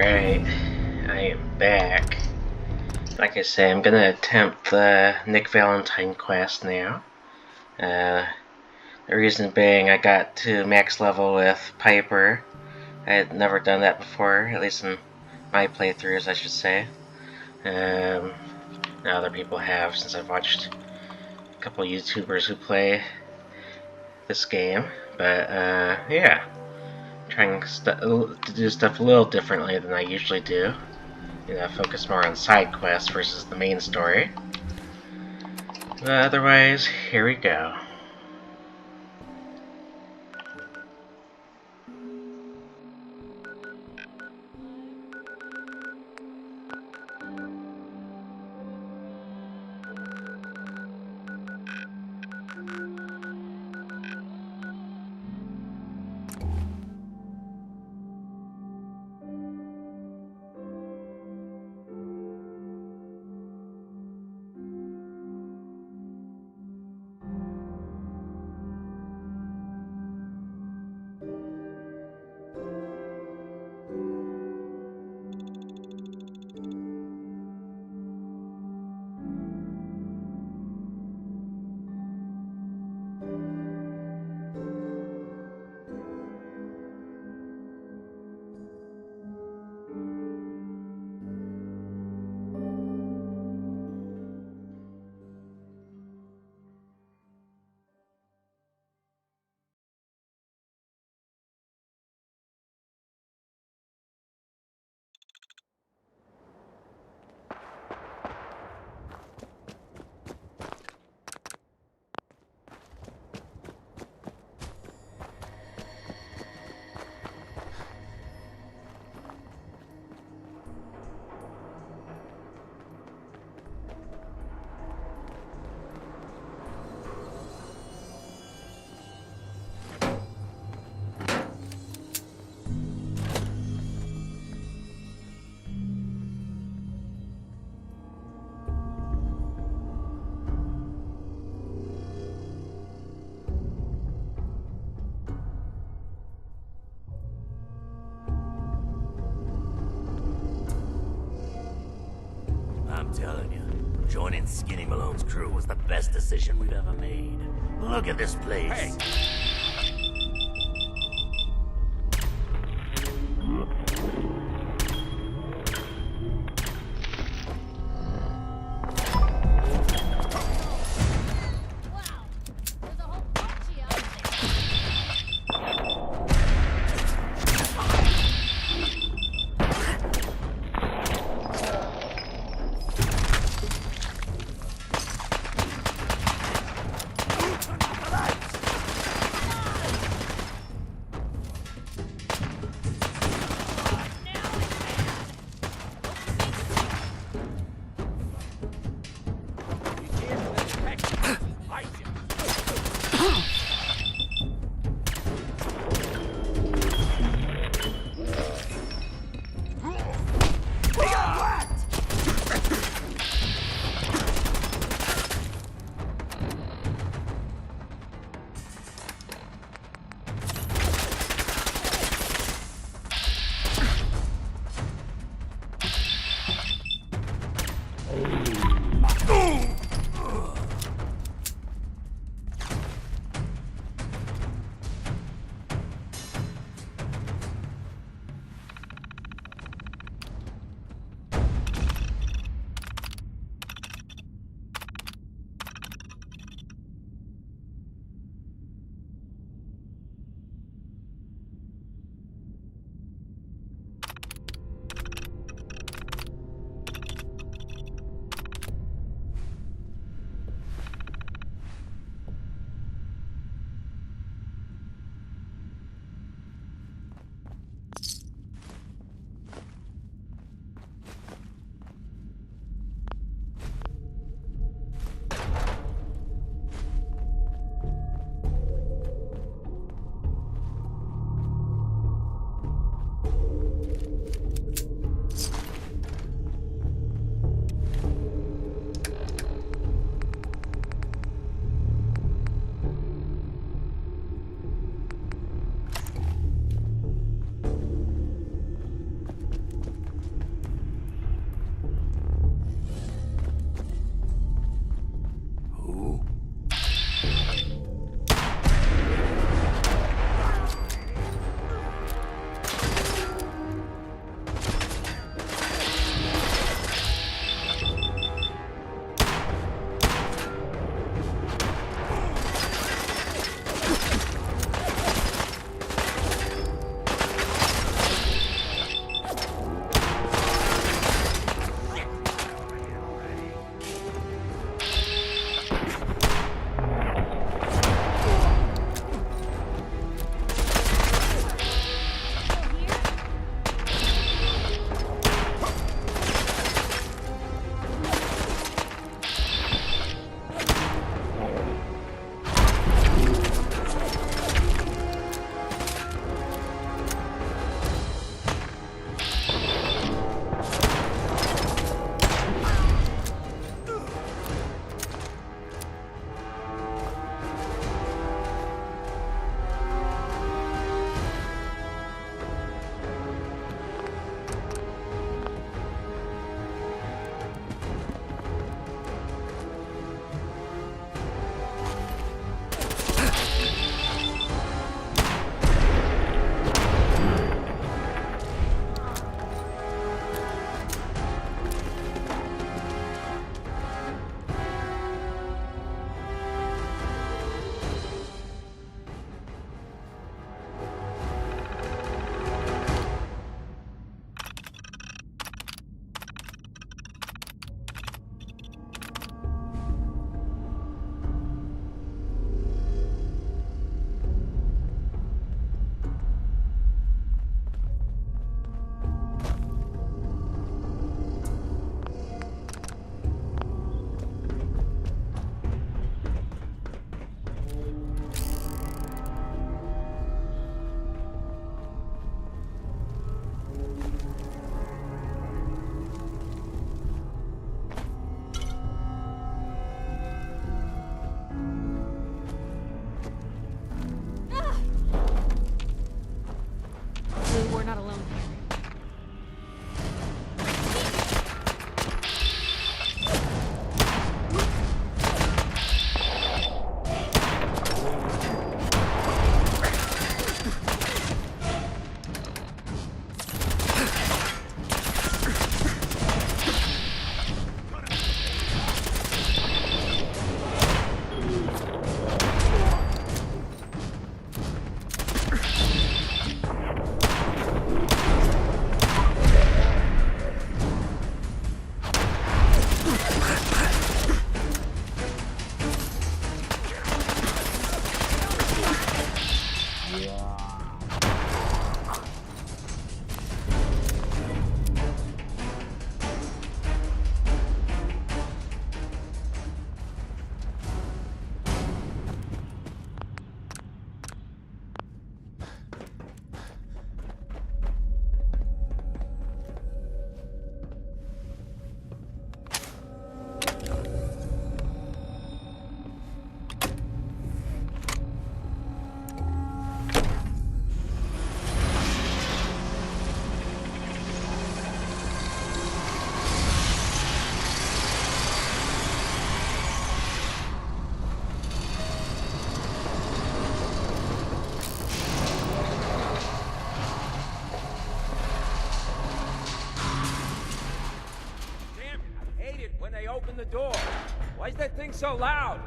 Alright, I am back. Like I say, I'm gonna attempt the Nick Valentine quest now. The reason being, I got to max level with Piper. I had never done that before, at least in my playthroughs, I should say. Now other people have, since I've watched a couple YouTubers who play this game. But yeah, trying to do stuff a little differently than I usually do. Focus more on side quests versus the main story. But otherwise, here we go. I'm telling you, joining Skinny Malone's crew was the best decision we've ever made. Look at this place. Hey. so loud?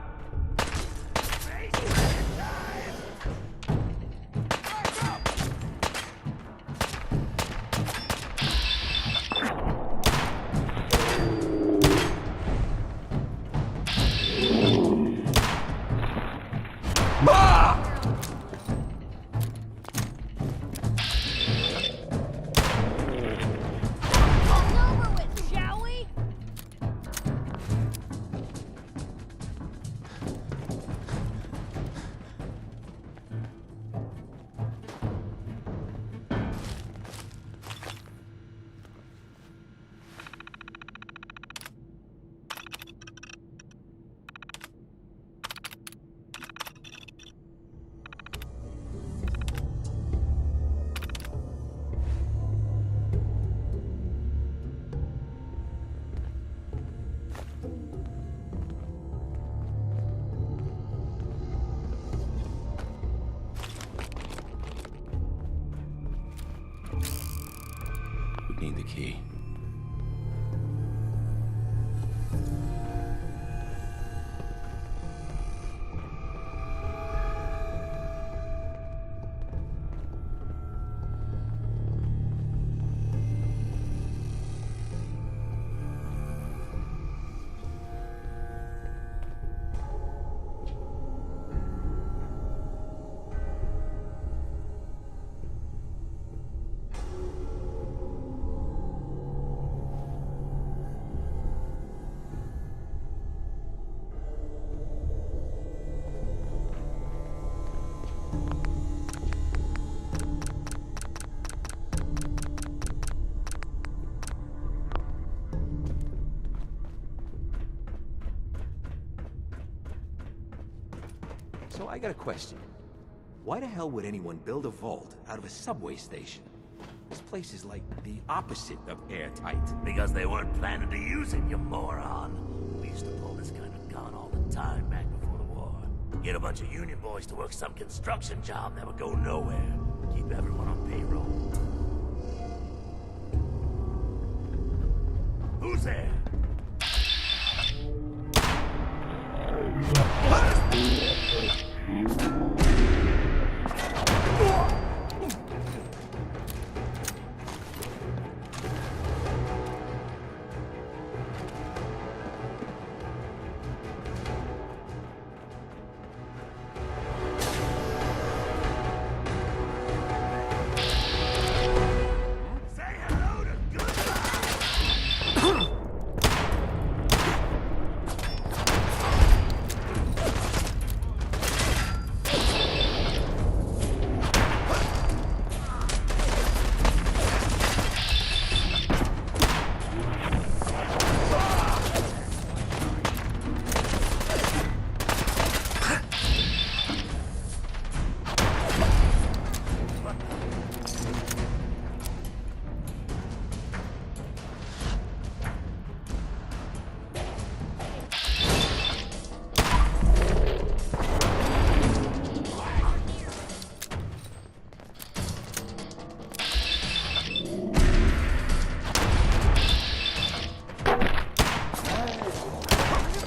Over with, shall we? We need the key. So I got a question. Why the hell would anyone build a vault out of a subway station? This place is like the opposite of airtight. Because they weren't planning to use it, you moron. We used to pull this kind of gun all the time back before the war. Get a bunch of union boys to work some construction job that would go nowhere. Keep everyone on payroll. Who's there? Say hello to Goodbye!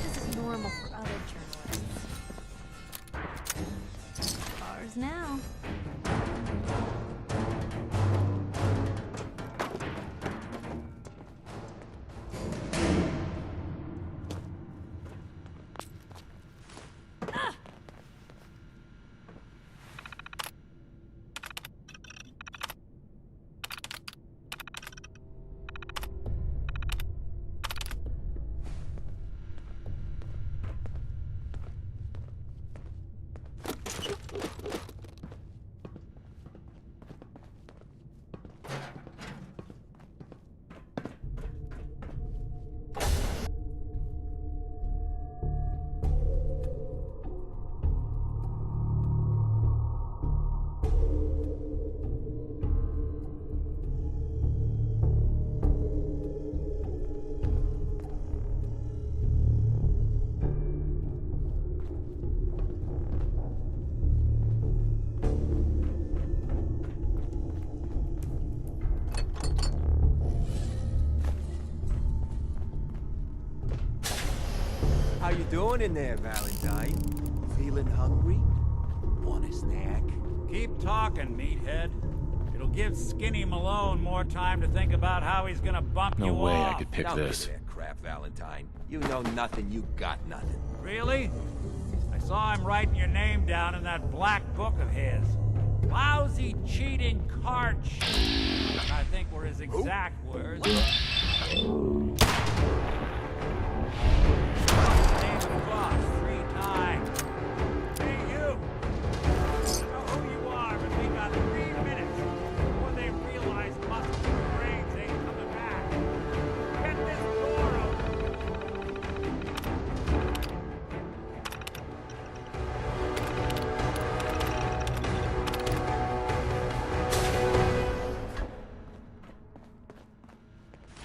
This is normal for other journalists. Ours now. doing in there, Valentine? Feeling hungry? Want a snack? Keep talking, meathead. It'll give Skinny Malone more time to think about how he's gonna bump you No way off. I could pick Don't this. give that crap, Valentine. You know nothing, you got nothing. Really? I saw him writing your name down in that black book of his. Lousy, cheating card I think were his exact words. Named the boss 3 times. Hey, you! I know who you are, but we got 3 minutes before they realize muscles and brains ain't coming back. Get this door open!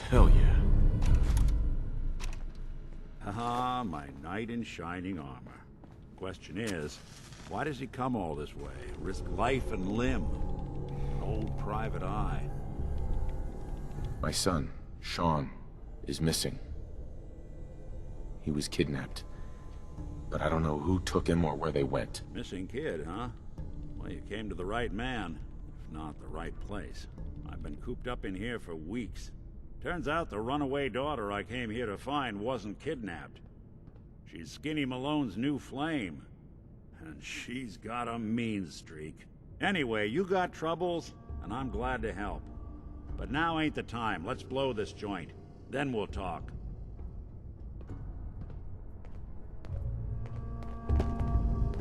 Hell yeah. Ah, my knight in shining armor. Question is, why does he come all this way? Risk life and limb? An old private eye. My son, Sean, is missing. He was kidnapped. But I don't know who took him or where they went. Missing kid, huh? Well, you came to the right man, if not the right place. I've been cooped up in here for weeks. Turns out the runaway daughter I came here to find wasn't kidnapped. She's Skinny Malone's new flame. And she's got a mean streak. Anyway, you got troubles, and I'm glad to help. But now ain't the time. Let's blow this joint. Then we'll talk.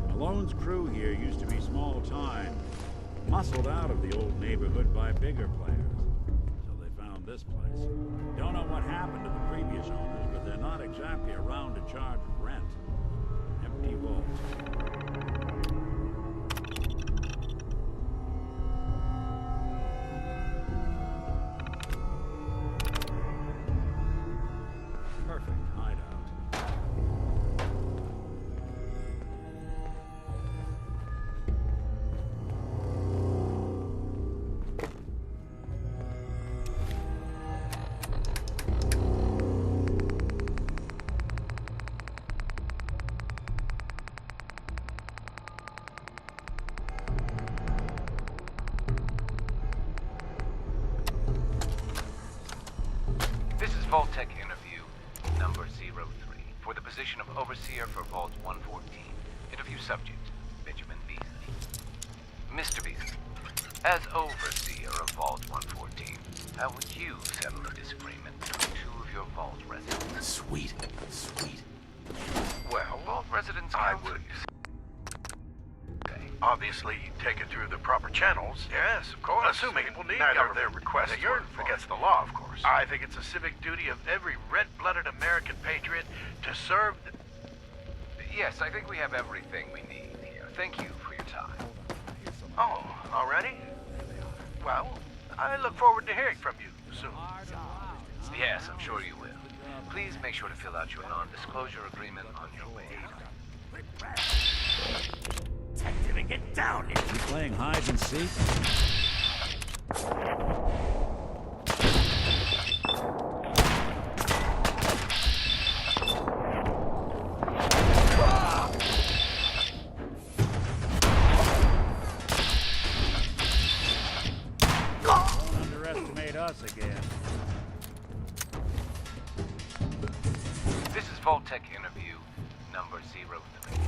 Malone's crew here used to be small time. Muscled out of the old neighborhood by bigger players. This place. Don't know what happened to the previous owners, but they're not exactly around to charge rent. Empty vaults. Perfect hideout. Vault-Tec interview number 03 for the position of Overseer for Vault 114. Interview subject, Benjamin Beasley. Mr. Beasley, as Overseer of Vault 114, how would you settle a disagreement between 2 of your Vault residents? Sweet, sweet. Well, Vault residents I counsel would you. obviously take it through the proper channels. Yes, of course. Assuming neither of their requests were against the law, of course. I think it's a civic duty of every red-blooded American patriot to serve the... Yes, I think we have everything we need here. Thank you for your time. Oh, already? Well, I look forward to hearing from you soon. Yes, I'm sure you will. Please make sure to fill out your non-disclosure agreement on your way out. Detective, get down here! You playing hide and seek? Don't underestimate us again. This is Vault-Tec interview number 03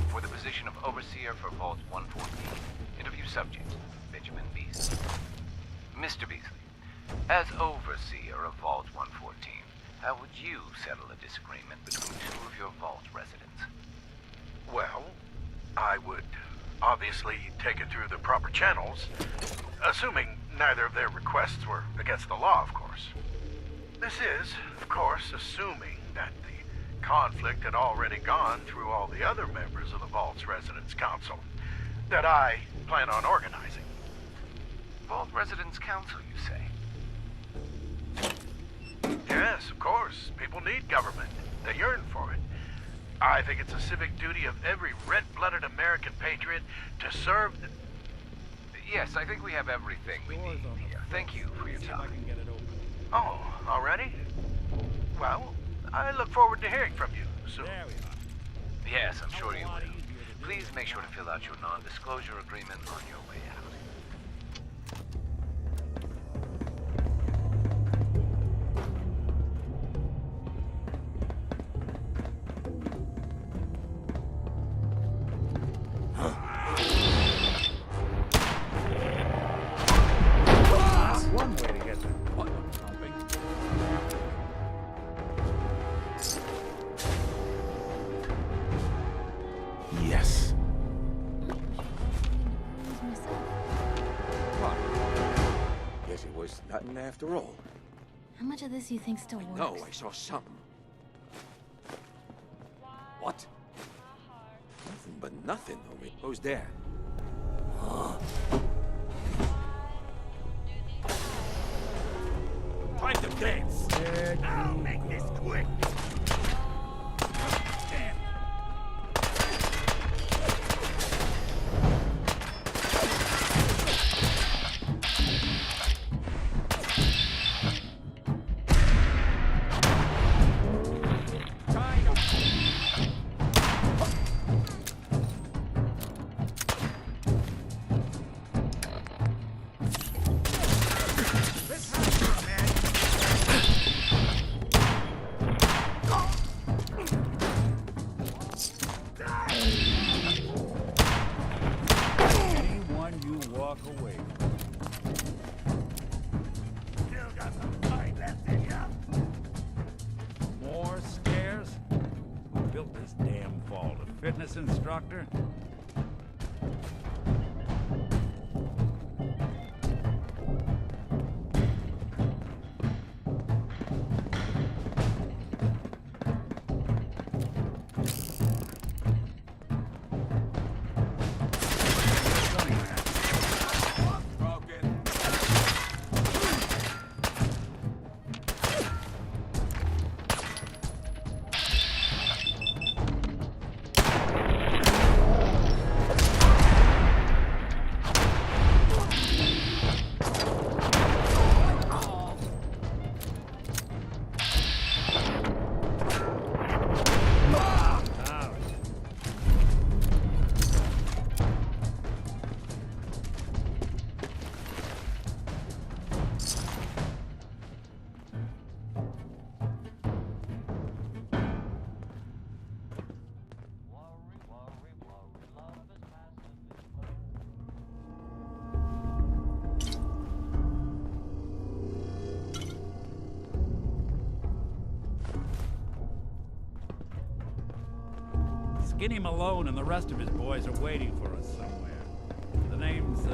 for the position of Overseer for Vault 114. Interview subject, Benjamin Beasley. Mr. Beasley, as Overseer of Vault 114, how would you settle a disagreement between 2 of your Vault residents? Well, I would obviously take it through the proper channels, assuming neither of their requests were against the law, of course. This is, of course, assuming that the conflict had already gone through all the other members of the Vault's Residence Council that I plan on organizing. Vault Residence Council, you say? Yes, of course. People need government. They yearn for it. I think it's a civic duty of every red-blooded American patriot to serve the... Yes, I think we have everything we need here. Thank you for your time. Oh, already? Well, I look forward to hearing from you soon. There we are. Yes, I'm sure you will. Please make sure to fill out your non-disclosure agreement on your way out. One way to get the button pumping. Yes. What? Guess it was nothing after all. How much of this you think still works? No, I saw something. What? Nothing but nothing, homie. Who's there? Time to dance. I'll make this quick. Damn. Anyone you walk away from. Still got some fight left in ya. More stairs? Who built this damn vault? A fitness instructor? Skinny Malone and the rest of his boys are waiting for us somewhere. The name's,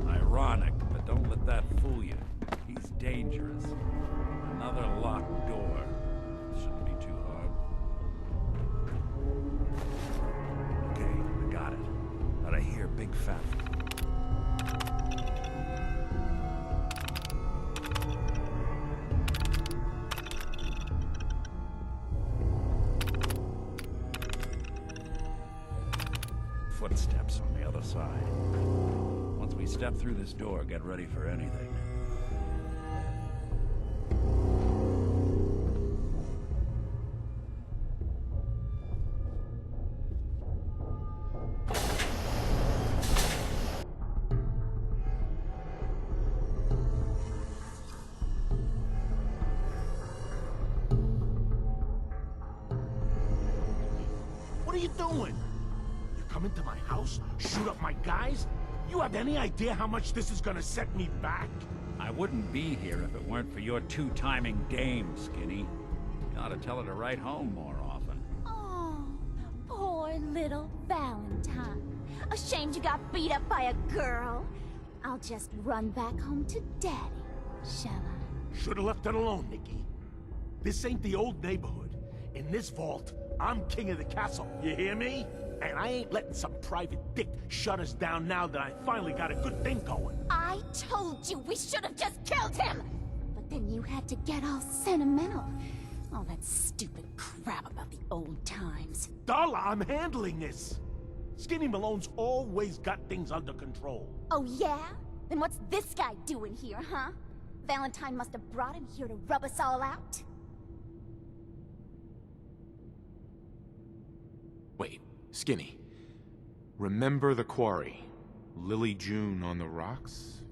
ironic, but don't let that fool you. He's dangerous. Another locked door. Shouldn't be too hard. Okay, I got it. But I hear big fat. Footsteps on the other side. Once we step through this door, get ready for anything. What are you doing? You come into my house, shoot up my guys? You have any idea how much this is gonna set me back? I wouldn't be here if it weren't for your two-timing dame, Skinny. You ought to tell her to write home more often. Oh, poor little Valentine. Ashamed you got beat up by a girl? I'll just run back home to Daddy, shall I? Should've left it alone, Nikki. This ain't the old neighborhood. In this vault, I'm king of the castle, you hear me? And I ain't letting some private dick shut us down now that I finally got a good thing going. I told you we should have just killed him! But then you had to get all sentimental. All that stupid crap about the old times. Darla, I'm handling this. Skinny Malone's always got things under control. Oh yeah? Then what's this guy doing here, huh? Valentine must have brought him here to rub us all out? Wait, Skinny. Remember the quarry? Lily June on the rocks?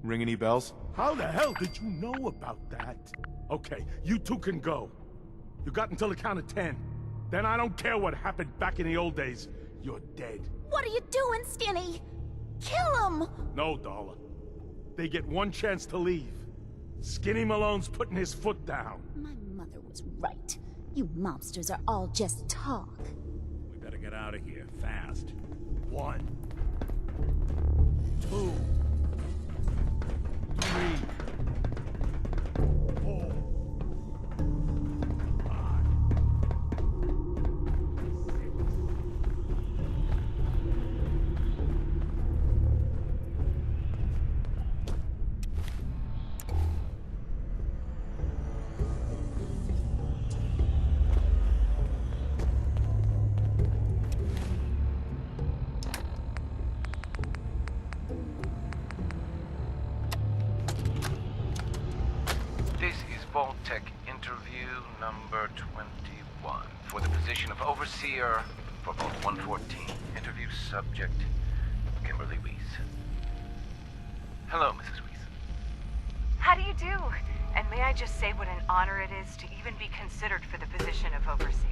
Ring any bells? How the hell did you know about that? Okay, you two can go. You got until the count of 10. Then I don't care what happened back in the old days. You're dead. What are you doing, Skinny? Kill him! No, Darla. They get one chance to leave. Skinny Malone's putting his foot down. My mother was right. You mobsters are all just talk. We better get out of here, fast. 1, 2, 3, 4, 5, This is Vault-Tec interview number 21 for the position of Overseer for Vault 114. Interview subject, Kimberly Weiss. Hello, Mrs. Weiss. How do you do? And may I just say what an honor it is to even be considered for the position of Overseer.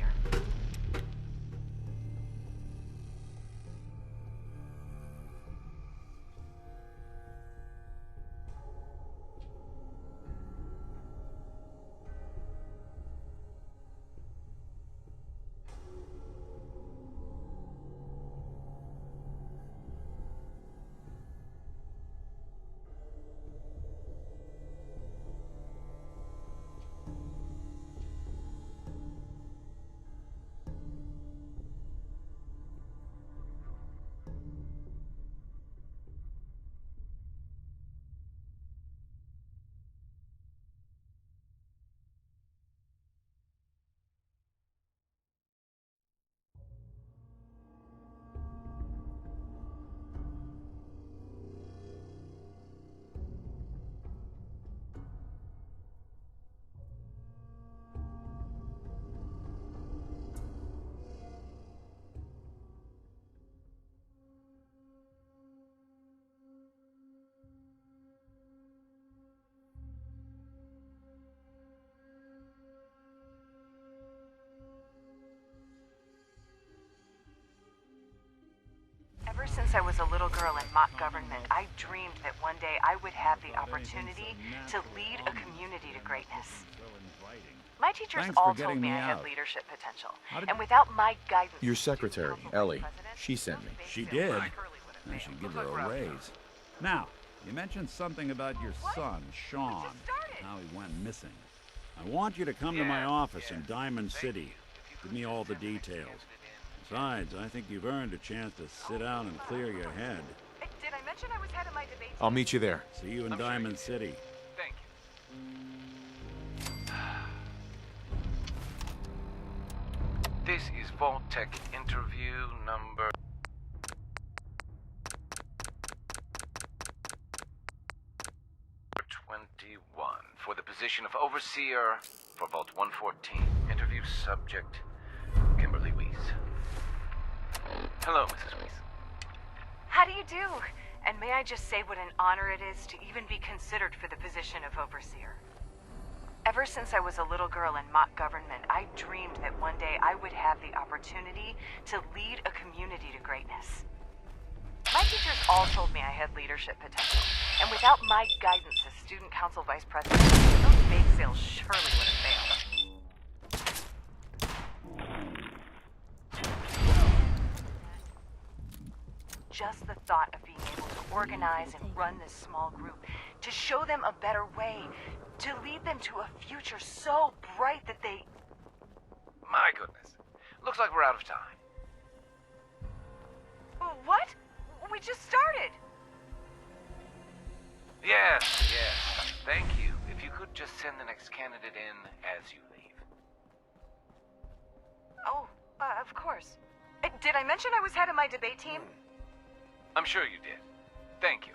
Ever since I was a little girl in mock government, I dreamed that one day I would have the opportunity to lead a community to greatness. My teachers Thanks for all getting told me me I had out. leadership potential, and without my guidance... Your secretary, Ellie. She sent me. She did. I should give her a raise. Now, you mentioned something about your son, Sean. How he went missing. I want you to come to my office in Diamond City. Give me all the details. Besides, I think you've earned a chance to sit down and clear your head. Did I mention I was head of my debate team? I'll meet you there. See you in Diamond City. Thank you. This is Vault-Tec interview number... for the position of Overseer for Vault 114. Interview subject, Kimberly Weiss. Hello, Mrs. Weiss. How do you do? And may I just say what an honor it is to even be considered for the position of Overseer. Ever since I was a little girl in mock government, I dreamed that one day I would have the opportunity to lead a community to greatness. My teachers all told me I had leadership potential, and without my guidance as student council vice president, those bake sales surely would have failed. Just the thought of being able to organize and run this small group, to show them a better way, to lead them to a future so bright that they... My goodness. Looks like we're out of time. What? We just started. Yes, yes. Thank you. If you could just send the next candidate in as you leave. Oh, of course. Did I mention I was head of my debate team? I'm sure you did. Thank you.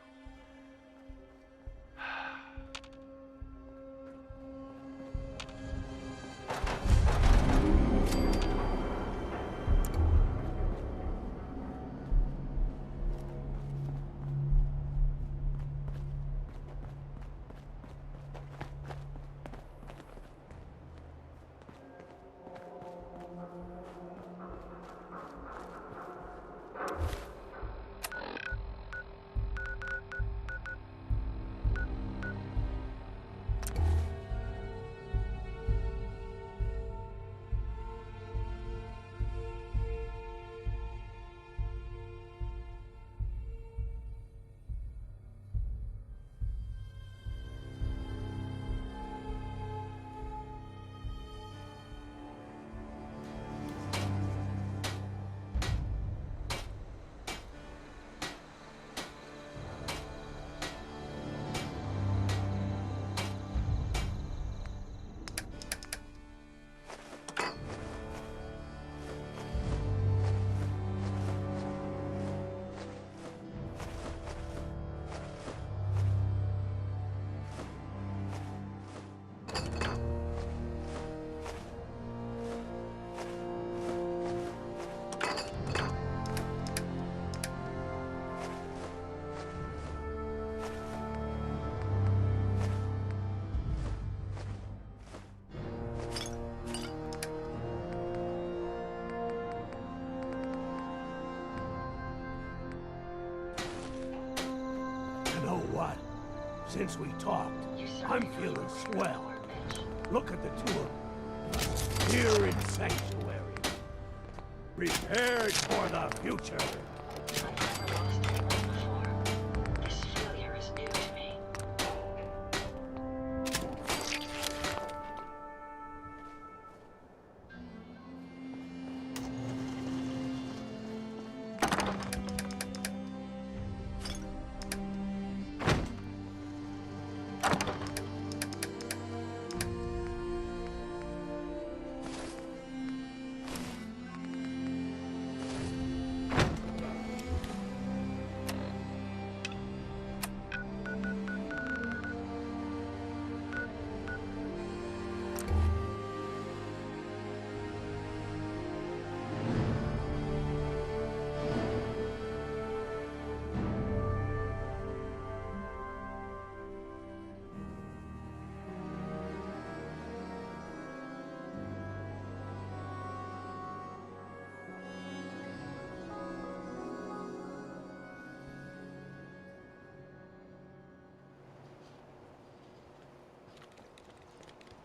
You know what? Since we talked, I'm feeling swell. Look at the two of them. Here in Sanctuary. Prepared for the future. This failure is new to me.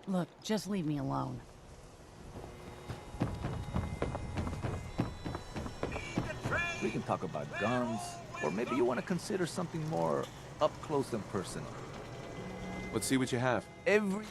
Look, just leave me alone. We can talk about guns, or maybe you want to consider something more up close and personal. Let's see what you have. Every...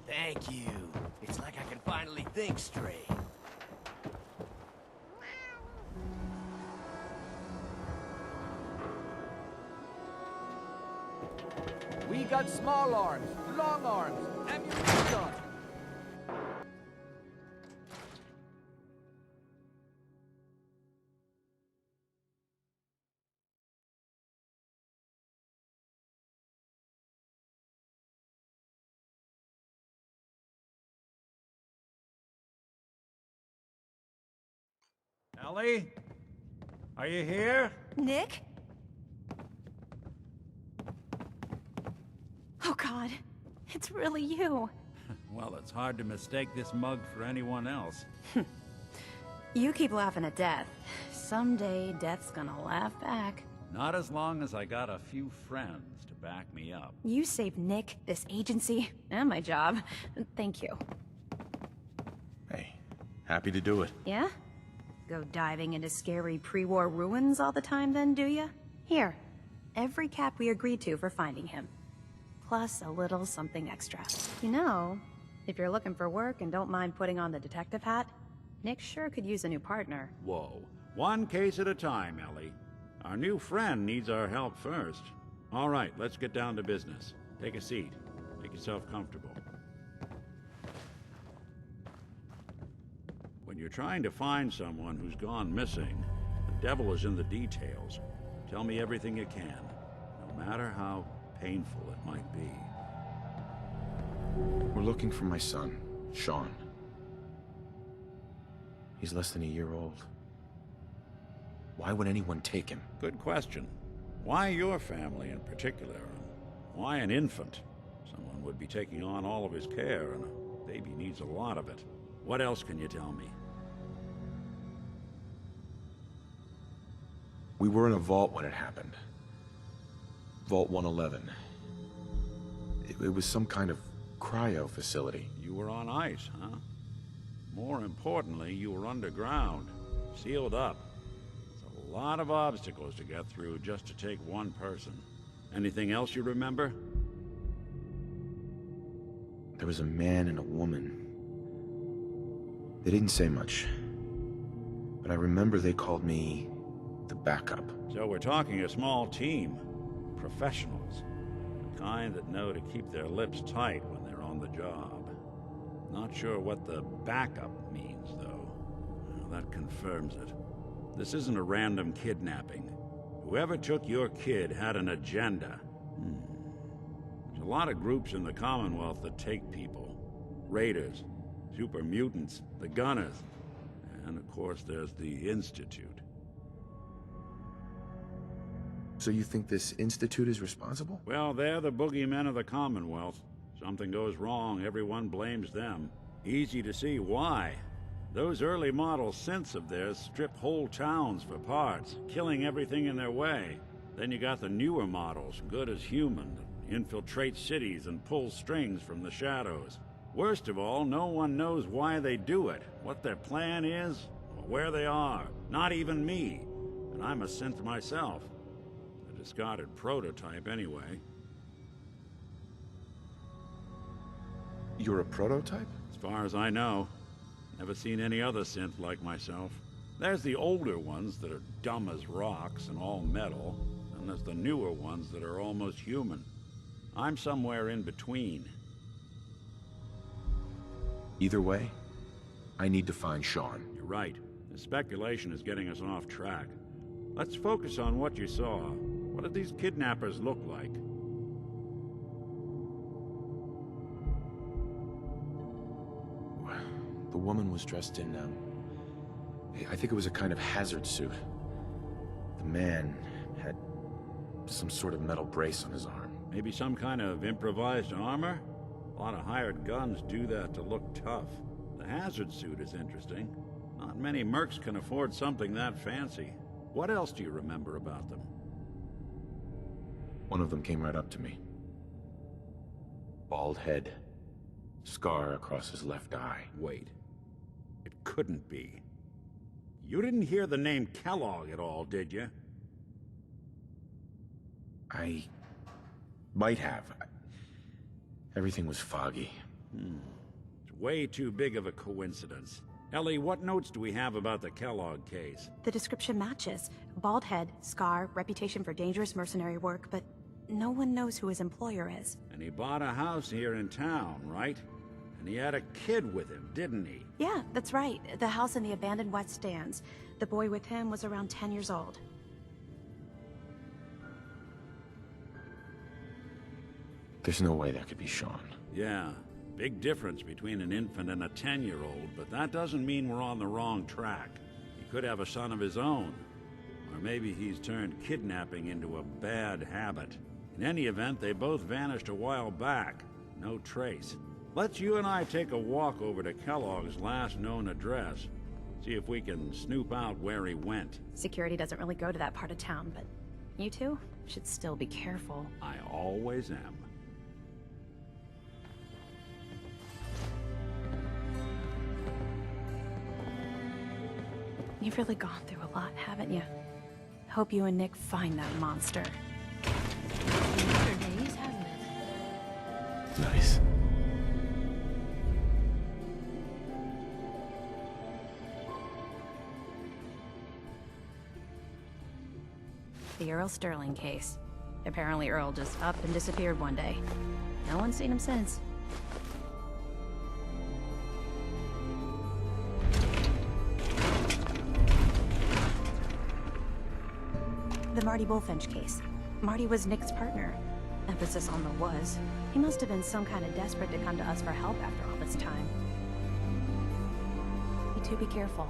Thank you. It's like I can finally think straight. We got small arms, long arms, ammunition. Ellie? Are you here? Nick? Oh God, it's really you. Well, it's hard to mistake this mug for anyone else. You keep laughing at death. Someday, death's gonna laugh back. Not as long as I got a few friends to back me up. You saved Nick, this agency, and my job. Thank you. Hey, happy to do it. Yeah? Go diving into scary pre-war ruins all the time then, do ya? Here, every cap we agreed to for finding him. Plus a little something extra. You know, if you're looking for work and don't mind putting on the detective hat, Nick sure could use a new partner. Whoa. One case at a time, Ellie. Our new friend needs our help first. All right, let's get down to business. Take a seat. Make yourself comfortable. When you're trying to find someone who's gone missing, the devil is in the details. Tell me everything you can, no matter how painful it might be. We're looking for my son, Sean. He's less than a year old. Why would anyone take him? Good question. Why your family in particular? And why an infant? Someone would be taking on all of his care, and a baby needs a lot of it. What else can you tell me? We were in a vault when it happened. Vault 111. It was some kind of cryo facility. You were on ice, huh? More importantly, you were underground, sealed up. It's a lot of obstacles to get through just to take one person. Anything else you remember? There was a man and a woman. They didn't say much, but I remember they called me the backup. So we're talking a small team. professionals. The kind that know to keep their lips tight when they're on the job. Not sure what the backup means, though. Well, that confirms it. This isn't a random kidnapping. Whoever took your kid had an agenda. There's a lot of groups in the Commonwealth that take people. Raiders, super mutants, the Gunners, and of course there's the Institute. So you think this Institute is responsible? Well, they're the boogeymen of the Commonwealth. Something goes wrong, everyone blames them. Easy to see why. Those early model synths of theirs strip whole towns for parts, killing everything in their way. Then you got the newer models, good as human, that infiltrate cities and pull strings from the shadows. Worst of all, no one knows why they do it, what their plan is, or where they are. Not even me. And I'm a synth myself. A discarded prototype, anyway. You're a prototype? As far as I know. Never seen any other synth like myself. There's the older ones that are dumb as rocks and all metal, and there's the newer ones that are almost human. I'm somewhere in between. Either way, I need to find Sean. You're right. The speculation is getting us off track. Let's focus on what you saw. What did these kidnappers look like? The woman was dressed in, I think it was a kind of hazard suit. The man had some sort of metal brace on his arm. Maybe some kind of improvised armor? A lot of hired guns do that to look tough. The hazard suit is interesting. Not many mercs can afford something that fancy. What else do you remember about them? One of them came right up to me. Bald head. Scar across his left eye. Wait. It couldn't be. You didn't hear the name Kellogg at all, did you? I might have. Everything was foggy. It's way too big of a coincidence. Ellie, what notes do we have about the Kellogg case? The description matches. Bald head, scar, reputation for dangerous mercenary work, but no one knows who his employer is. And he bought a house here in town, right? And he had a kid with him, didn't he? Yeah, that's right. The house in the abandoned West Stands. The boy with him was around 10 years old. There's no way that could be Sean. Yeah, big difference between an infant and a 10-year-old, but that doesn't mean we're on the wrong track. He could have a son of his own. Or maybe he's turned kidnapping into a bad habit. In any event, they both vanished a while back. No trace. Let's you and I take a walk over to Kellogg's last known address. See if we can snoop out where he went. Security doesn't really go to that part of town, but you two should still be careful. I always am. You've really gone through a lot, haven't you? Hope you and Nick find that monster. Days, hasn't it? Nice. The Earl Sterling case. Apparently Earl just up and disappeared one day. No one's seen him since. The Marty Bullfinch case. Marty was Nick's partner. Emphasis on the was. He must have been some kind of desperate to come to us for help after all this time. You two be careful.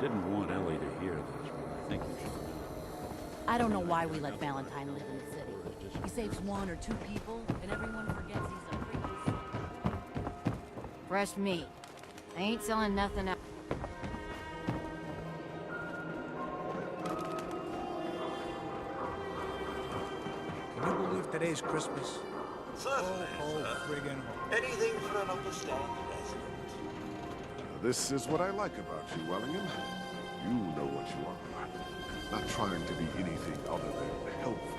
Didn't want Ellie to hear this, but I think you should know. I don't know why we let Valentine live in the city. He saves 1 or 2 people, and everyone forgets he's a freaking... Fresh meat. I ain't selling nothing else. Can you believe today's Christmas? Certainly, sir. Friggin' Anything for an understanding resident. This is what I like about you, Wellingham. You know what you are. Not trying to be anything other than helpful.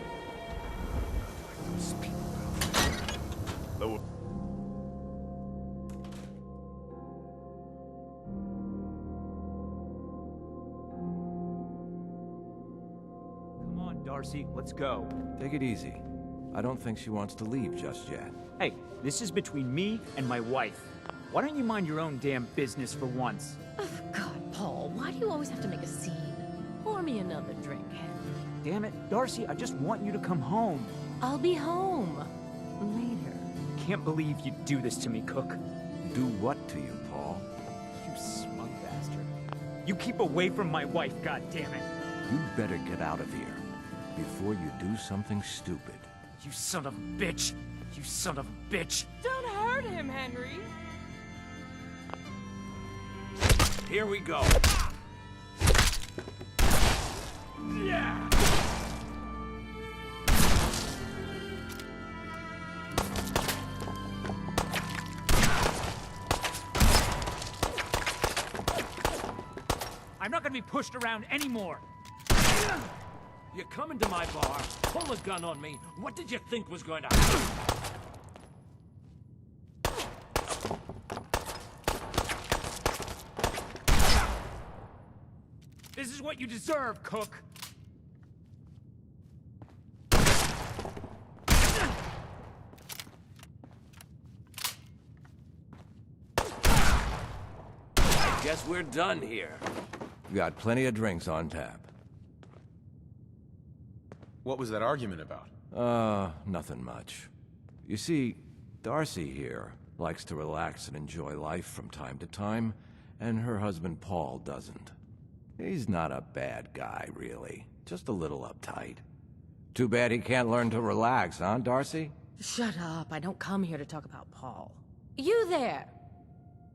those people. Come on, Darcy, let's go. Take it easy. I don't think she wants to leave just yet. Hey, this is between me and my wife. Why don't you mind your own damn business for once? Oh, God, Paul, why do you always have to make a scene? Pour me another drink, Henry. Damn it, Darcy, I just want you to come home. I'll be home. Later. Can't believe you'd do this to me, Cook. Do what to you, Paul? You smug bastard. You keep away from my wife, goddammit. You better get out of here before you do something stupid. You son of a bitch! You son of a bitch! Don't hurt him, Henry! Here we go. Yeah! I'm not gonna be pushed around anymore! You come into my bar, pull a gun on me. What did you think was going to happen? This is what you deserve, Cook! Guess we're done here. Got plenty of drinks on tap. What was that argument about? Nothing much. You see, Darcy here likes to relax and enjoy life from time to time, and her husband Paul doesn't. He's not a bad guy, really. Just a little uptight. Too bad he can't learn to relax, huh, Darcy? Shut up. I don't come here to talk about Paul. You there!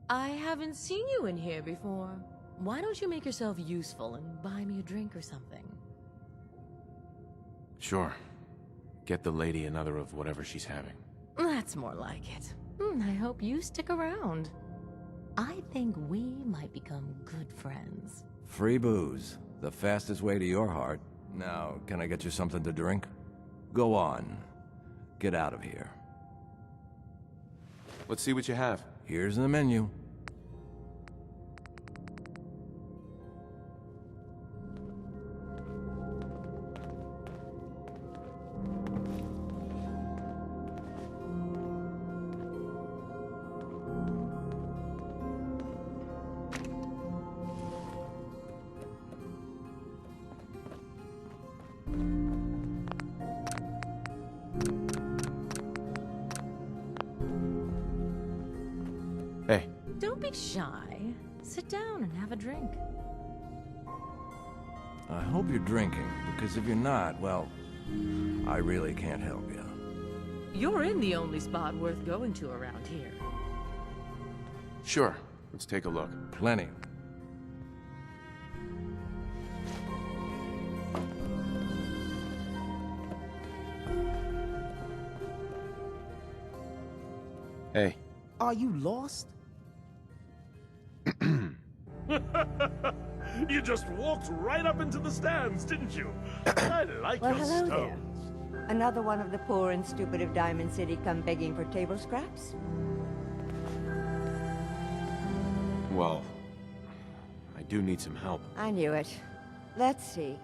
I haven't seen you in here before. Why don't you make yourself useful and buy me a drink or something? Sure. Get the lady another of whatever she's having. That's more like it. I hope you stick around. I think we might become good friends. Free booze. The fastest way to your heart. Now, can I get you something to drink? Go on. Get out of here. Let's see what you have. Here's the menu. Hey. Don't be shy. Sit down and have a drink. I hope you're drinking, because if you're not, well, I really can't help you. You're in the only spot worth going to around here. Sure. Let's take a look. Plenty. Hey. Are you lost? You just walked right up into the stands, didn't you? I like Well, your hello stones. there. Another one of the poor and stupid of Diamond City come begging for table scraps? Well, I do need some help. I knew it. Let's see.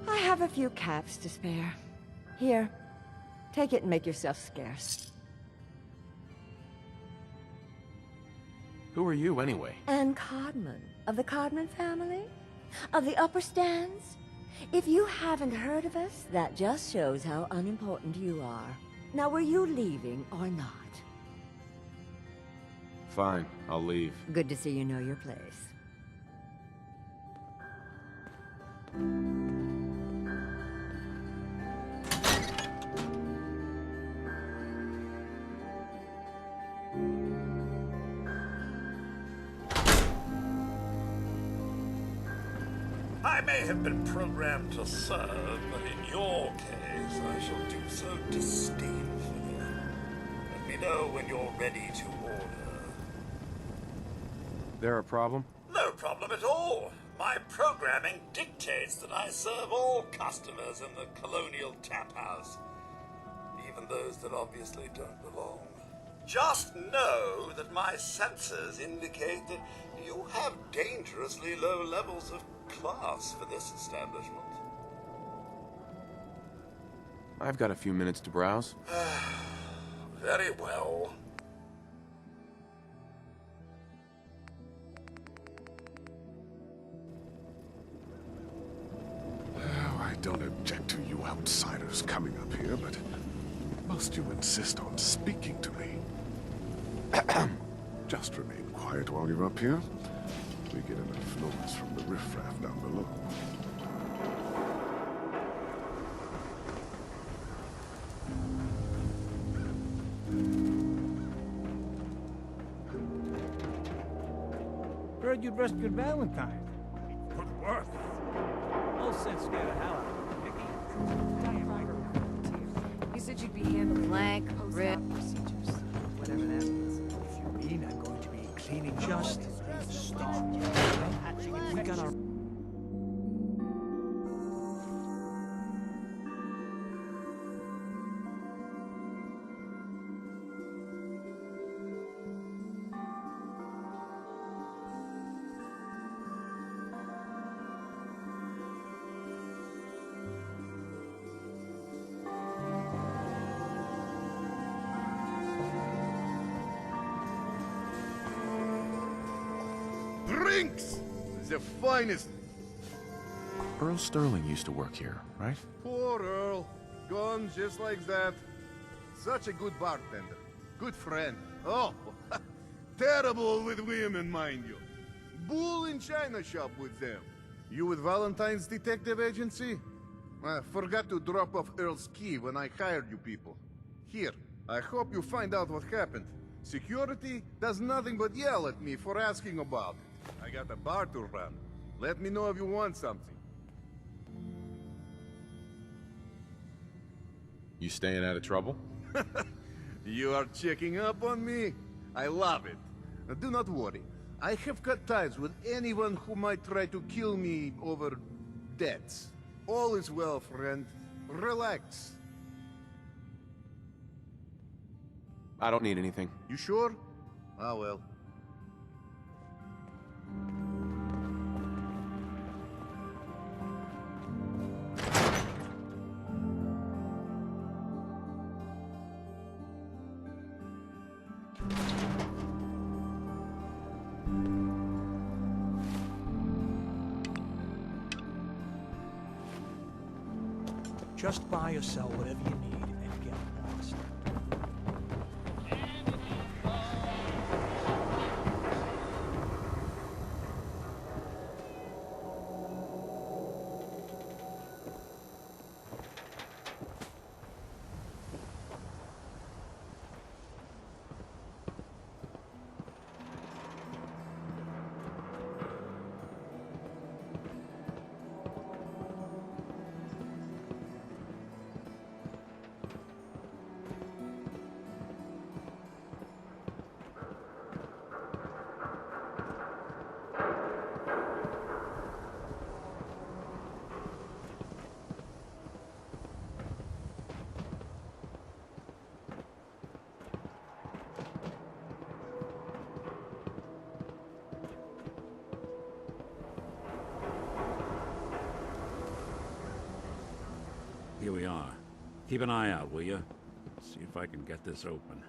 I have a few caps to spare. Here, take it and make yourself scarce. Who are you, anyway? Anne Codman, of the Codman family? Of the upper stands? If you haven't heard of us, that just shows how unimportant you are. Now, were you leaving or not? Fine, I'll leave. Good to see you know your place. I may have been programmed to serve, but in your case, I shall do so disdainfully. Let me know when you're ready to order. There a problem? No problem at all. My programming dictates that I serve all customers in the Colonial Tap House, even those that obviously don't belong. Just know that my sensors indicate that you have dangerously low levels of class for this establishment. I've got a few minutes to browse. Very well. Oh, I don't object to you outsiders coming up here, but must you insist on speaking to me? Just remain quiet while you're up here. We get enough noise from the riffraff down below. Heard you'd rescued Valentine. Good work. All sense scared the hell out of me. You said you'd be handling Blank, rip. procedures, whatever that means. If you mean I'm going to be cleaning just stop. We got our Drinks! The finest. Earl Sterling used to work here, right? Poor Earl. Gone just like that. Such a good bartender. Good friend. Oh, terrible with women, mind you. Bull in china shop with them. You with Valentine's detective agency? I forgot to drop off Earl's key when I hired you people. Here, I hope you find out what happened. Security does nothing but yell at me for asking about it. I got a bar to run. Let me know if you want something. You staying out of trouble? You are checking up on me? I love it. Now, do not worry. I have cut ties with anyone who might try to kill me over debts. All is well, friend. Relax. I don't need anything. You sure? Ah, well. just buy or sell whatever you need and get lost. Here we are. Keep an eye out, will you? See if I can get this open.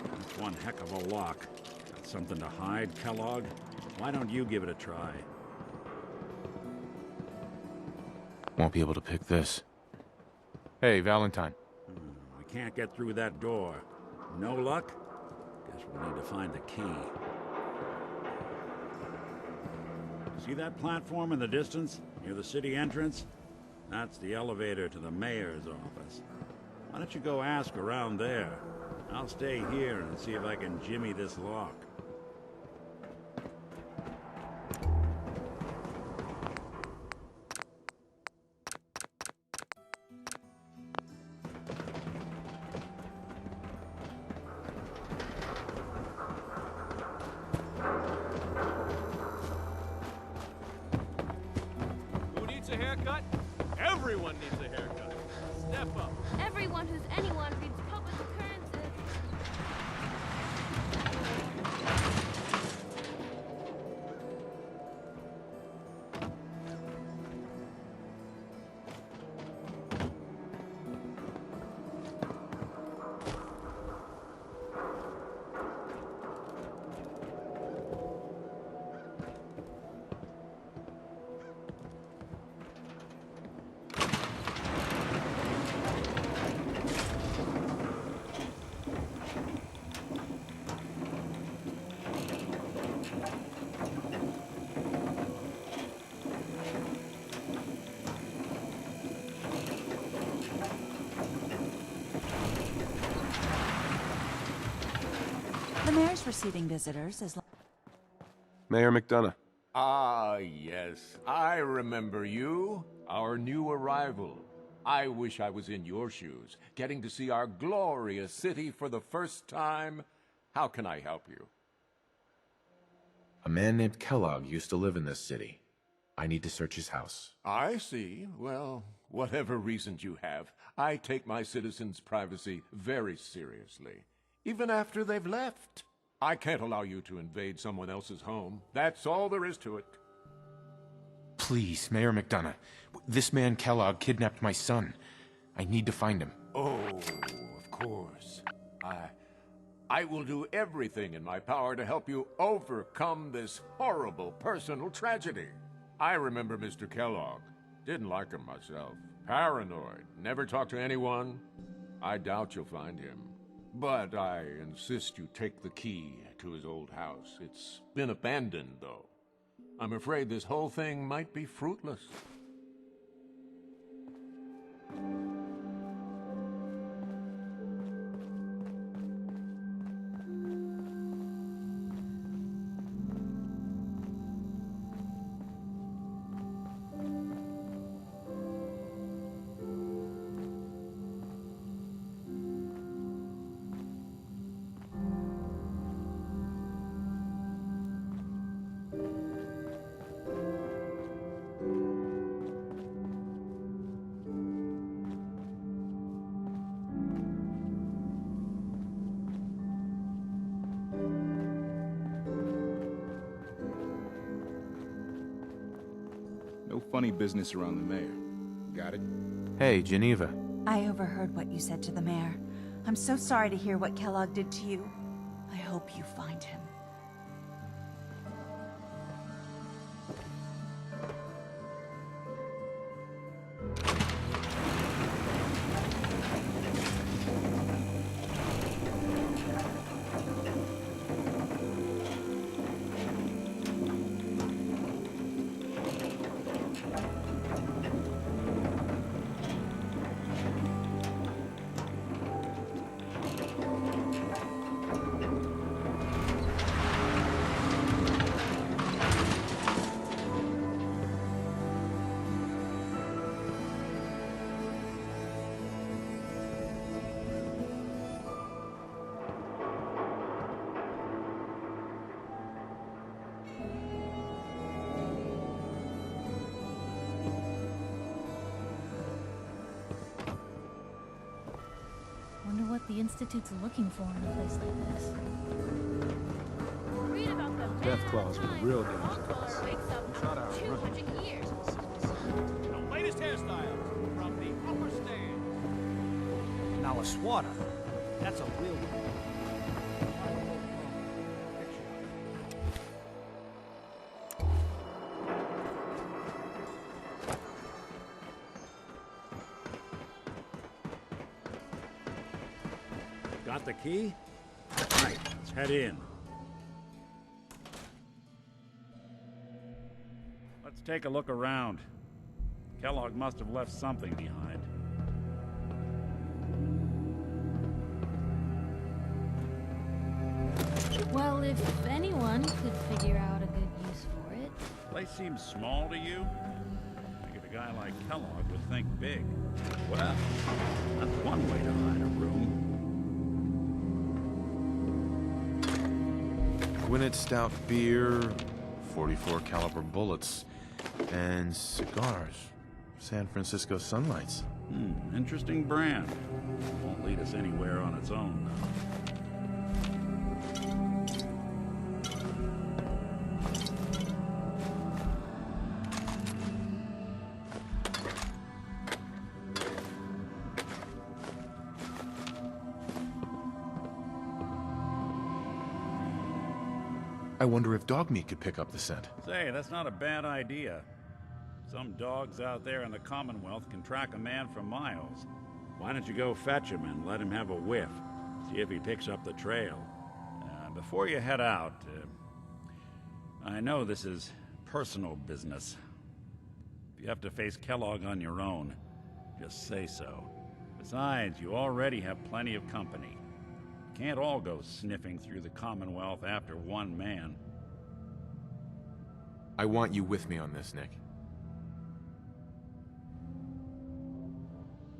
That's one heck of a lock. Got something to hide, Kellogg? Why don't you give it a try? Won't be able to pick this. Hey, Valentine. We can't get through that door. No luck? Guess we'll need to find the key. See that platform in the distance, near the city entrance? That's the elevator to the mayor's office. Why don't you go ask around there? I'll stay here and see if I can jimmy this lock. Who needs a haircut? Everyone needs a haircut. Step up. Everyone who's anyone reads public occurrences. The mayor's receiving visitors as Mayor McDonough. Ah, yes. I remember you. Our new arrival. I wish I was in your shoes, getting to see our glorious city for the first time. How can I help you? A man named Kellogg used to live in this city. I need to search his house. I see. Well, whatever reasons you have, I take my citizens' privacy very seriously. Even after they've left. I can't allow you to invade someone else's home. That's all there is to it. Please, Mayor McDonough. This man Kellogg kidnapped my son. I need to find him. Oh, of course. I will do everything in my power to help you overcome this horrible personal tragedy. I remember Mr. Kellogg. Didn't like him myself. Paranoid. Never talked to anyone. I doubt you'll find him. But I insist you take the key to his old house. It's been abandoned, though. I'm afraid this whole thing might be fruitless. No funny business around the mayor. Got it? Hey, Geneva. I overheard what you said to the mayor. I'm so sorry to hear what Kellogg did to you. I hope you find him. Wonder what the Institute's looking for in a place like this. Read about the Death claws were real dangerous. wakes up Shot after out, 200 years. The latest hairstyle from the upper stand. Now a swatter. That's a real one. Got the key? Right, let's head in. Let's take a look around. Kellogg must have left something behind. Well, if anyone could figure out a good use for it. Place seems small to you? I figured a guy like Kellogg would think big. Well, that's one way to hide a room. Gwinnett Stout beer, 44 caliber bullets, and cigars. San Francisco Sunlights. Interesting brand. Won't lead us anywhere on its own, though. I wonder if dog meat could pick up the scent. Say, that's not a bad idea. Some dogs out there in the Commonwealth can track a man for miles. Why don't you go fetch him and let him have a whiff? See if he picks up the trail. Before you head out, I know this is personal business. If you have to face Kellogg on your own, just say so. Besides, you already have plenty of company. Can't all go sniffing through the Commonwealth after one man. I want you with me on this, Nick.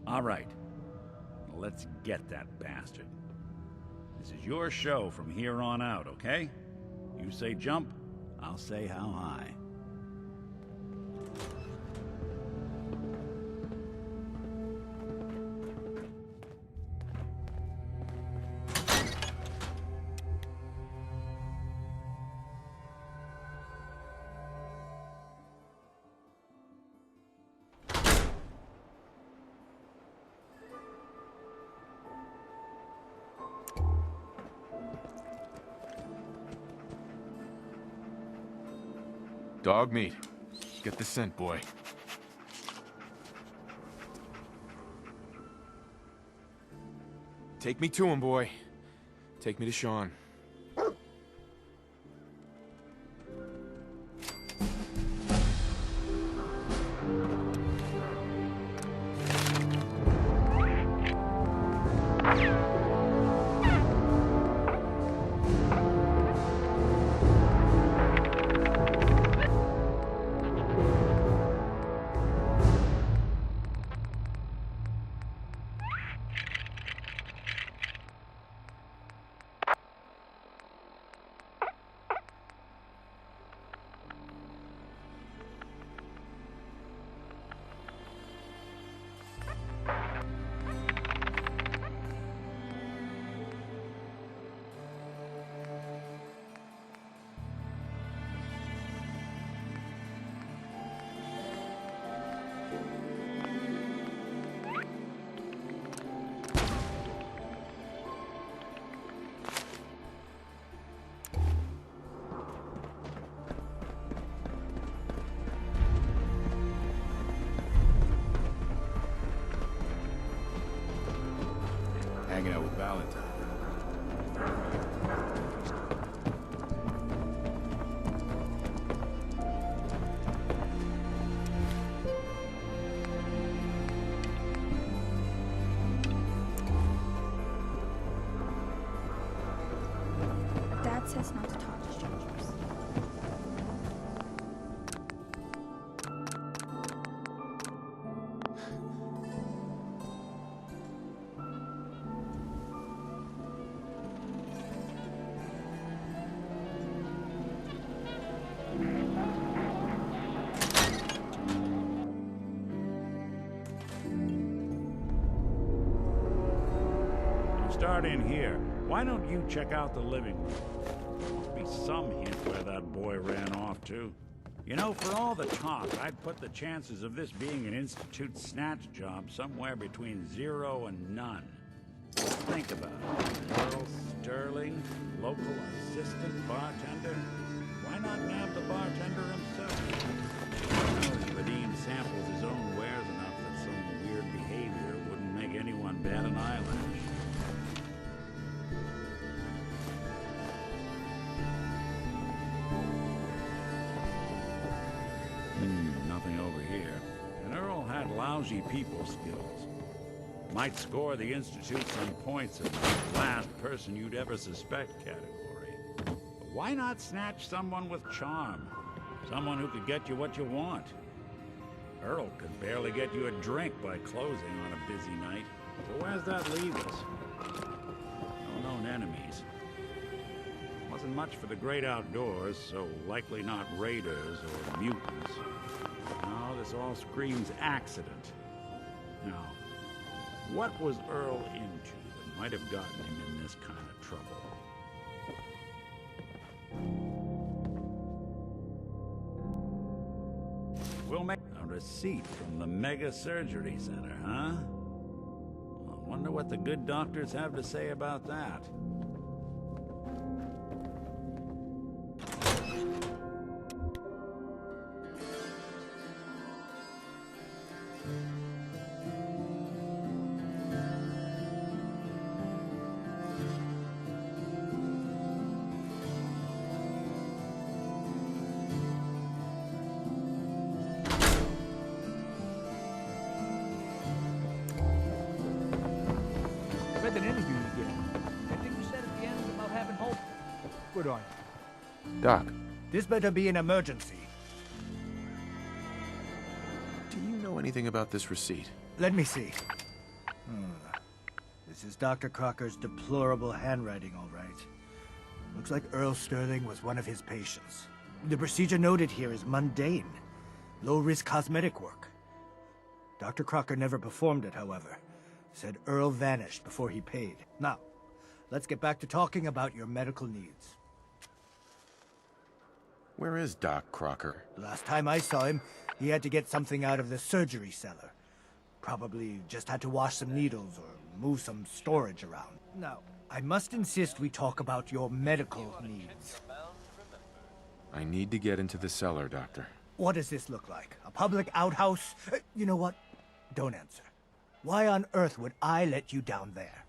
All right. Let's get that bastard. This is your show from here on out, okay? You say jump, I'll say how high. Dog meat. Get the scent, boy. Take me to him, boy. Take me to Sean. Hanging out with Valentine. Dad says not to talk to strangers. Start in here. Why don't you check out the living room? There must be some hint where that boy ran off to. You know, for all the talk, I'd put the chances of this being an Institute snatch job somewhere between 0 and none. Think about it. Earl Sterling, local assistant bartender. Why not nab the bartender himself? Vadim samples his own wares enough that some weird behavior wouldn't make anyone bat an eyelash. lousy people skills. Might score the Institute some points in the last person you'd ever suspect category. But why not snatch someone with charm? Someone who could get you what you want. Earl could barely get you a drink by closing on a busy night. So where's that leave us? No known enemies. Wasn't much for the great outdoors, so likely not raiders or mutants. No, this all screams accident. Now, what was Earl into that might have gotten him in this kind of trouble? We'll make a receipt from the Mega Surgery Center, huh? I wonder what the good doctors have to say about that. Read that interview you did. That thing you said at the end about having hope. Good on you. Doc. This better be an emergency. Do you know anything about this receipt? Let me see. This is Dr. Crocker's deplorable handwriting, all right. Looks like Earl Sterling was one of his patients. The procedure noted here is mundane. Low-risk cosmetic work. Dr. Crocker never performed it, however. Said Earl vanished before he paid. Now, let's get back to talking about your medical needs. Where is Doc Crocker? Last time I saw him, he had to get something out of the surgery cellar. Probably just had to wash some needles or move some storage around. Now, I must insist we talk about your medical needs. I need to get into the cellar, Doctor. What does this look like? A public outhouse? You know what? Don't answer. Why on earth would I let you down there?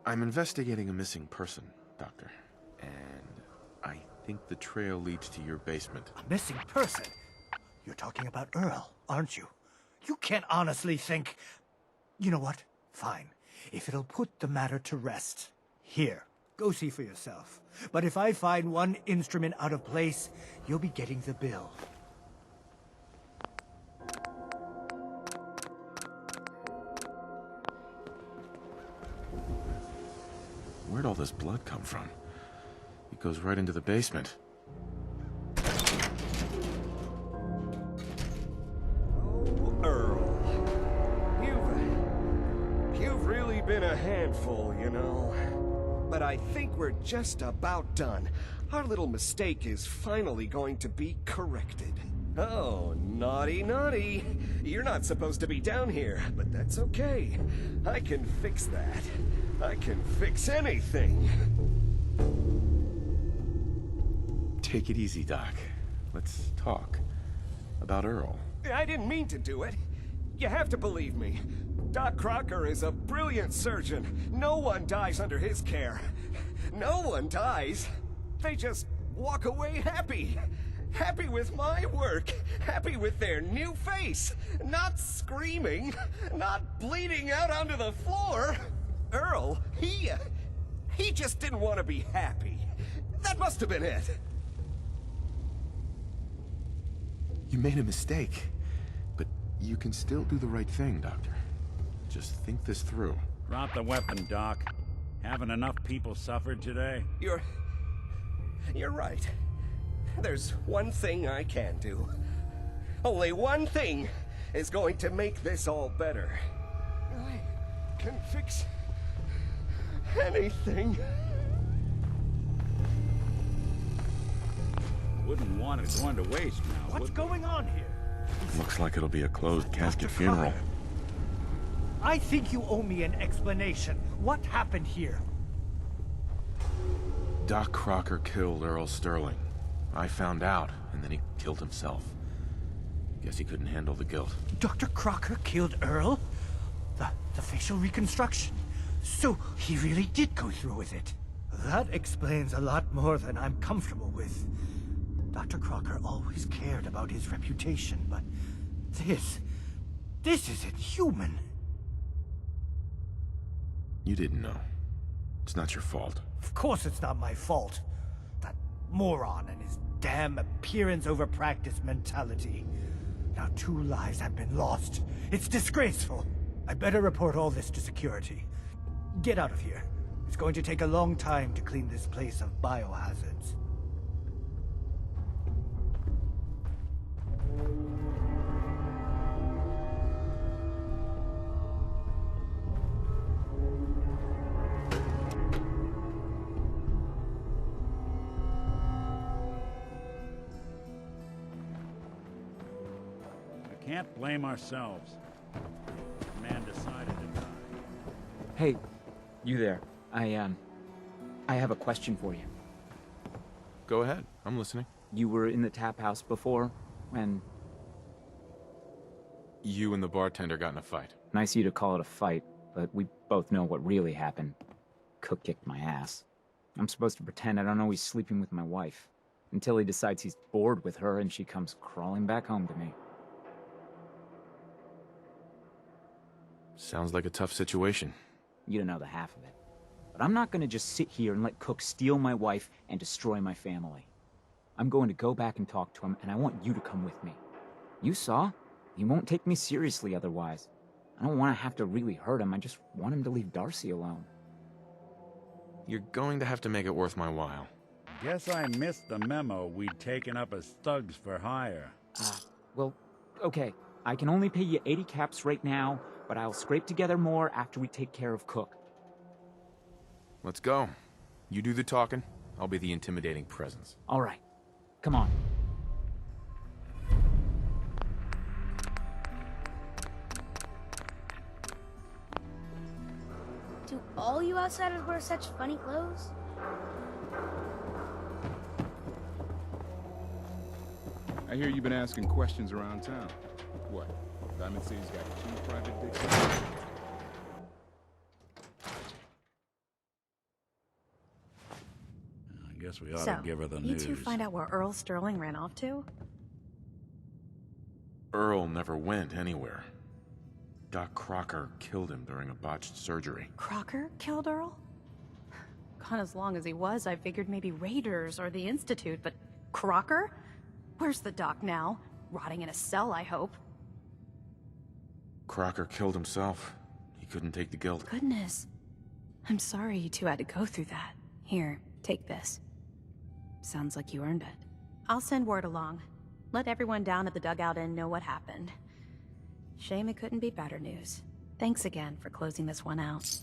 I'm investigating a missing person, Doctor. And I think the trail leads to your basement. A missing person? You're talking about Earl, aren't you? You can't honestly think... You know what? Fine. If it'll put the matter to rest. Here, go see for yourself. But if I find one instrument out of place, you'll be getting the bill. Where'd all this blood come from? It goes right into the basement. Oh, Earl. You've really been a handful, you know. But I think we're just about done. Our little mistake is finally going to be corrected. Oh, naughty, naughty. You're not supposed to be down here, but that's okay. I can fix that. I can fix anything. Take it easy, Doc. Let's talk about Earl. I didn't mean to do it. You have to believe me. Doc Crocker is a brilliant surgeon. No one dies under his care. No one dies. They just walk away happy. Happy with my work. Happy with their new face. Not screaming. Not bleeding out onto the floor. Earl, he just didn't want to be happy. That must have been it. You made a mistake, but you can still do the right thing, Doctor. Just think this through. Drop the weapon, Doc. Haven't enough people suffered today? You're right. There's one thing I can do. Only one thing is going to make this all better. I can fix anything. Wouldn't want it going to waste now. What's going on here? Looks like it'll be a closed casket funeral. I think you owe me an explanation. What happened here? Doc Crocker killed Earl Sterling. I found out, and then he killed himself. Guess he couldn't handle the guilt. Dr. Crocker killed Earl? The facial reconstruction? So he really did go through with it. That explains a lot more than I'm comfortable with. Dr. Crocker always cared about his reputation, but This isn't human. You didn't know. It's not your fault. Of course it's not my fault. That moron and his damn appearance over practice mentality. Now 2 lives have been lost. It's disgraceful. I better report all this to security. Get out of here. It's going to take a long time to clean this place of biohazards. Can't blame ourselves. The man decided to die. Hey, you there. I have a question for you. Go ahead. I'm listening. You were in the tap house before, and... You and the bartender got in a fight. Nice of you to call it a fight, but we both know what really happened. Cook kicked my ass. I'm supposed to pretend I don't know he's sleeping with my wife, until he decides he's bored with her and she comes crawling back home to me. Sounds like a tough situation. You don't know the half of it. But I'm not gonna just sit here and let Cook steal my wife and destroy my family. I'm going to go back and talk to him, and I want you to come with me. You saw? He won't take me seriously otherwise. I don't want to have to really hurt him, I just want him to leave Darcy alone. You're going to have to make it worth my while. Guess I missed the memo we'd taken up as thugs for hire. Well, okay. I can only pay you 80 caps right now, but I'll scrape together more after we take care of Cook. Let's go. You do the talking, I'll be the intimidating presence. All right. Come on. Do all you outsiders wear such funny clothes? I hear you've been asking questions around town. What? Diamond City's got 2 private dicks? I guess we ought to give her the you news. two find out where Earl Sterling ran off to? Earl never went anywhere. Doc Crocker killed him during a botched surgery. Crocker killed Earl? Gone as long as he was, I figured maybe Raiders or the Institute, but Crocker? Where's the doc now? Rotting in a cell, I hope. Crocker killed himself. He couldn't take the guilt. Goodness. I'm sorry you two had to go through that. Here, take this. Sounds like you earned it. I'll send word along. Let everyone down at the Dugout Inn know what happened. Shame it couldn't be better news. Thanks again for closing this one out.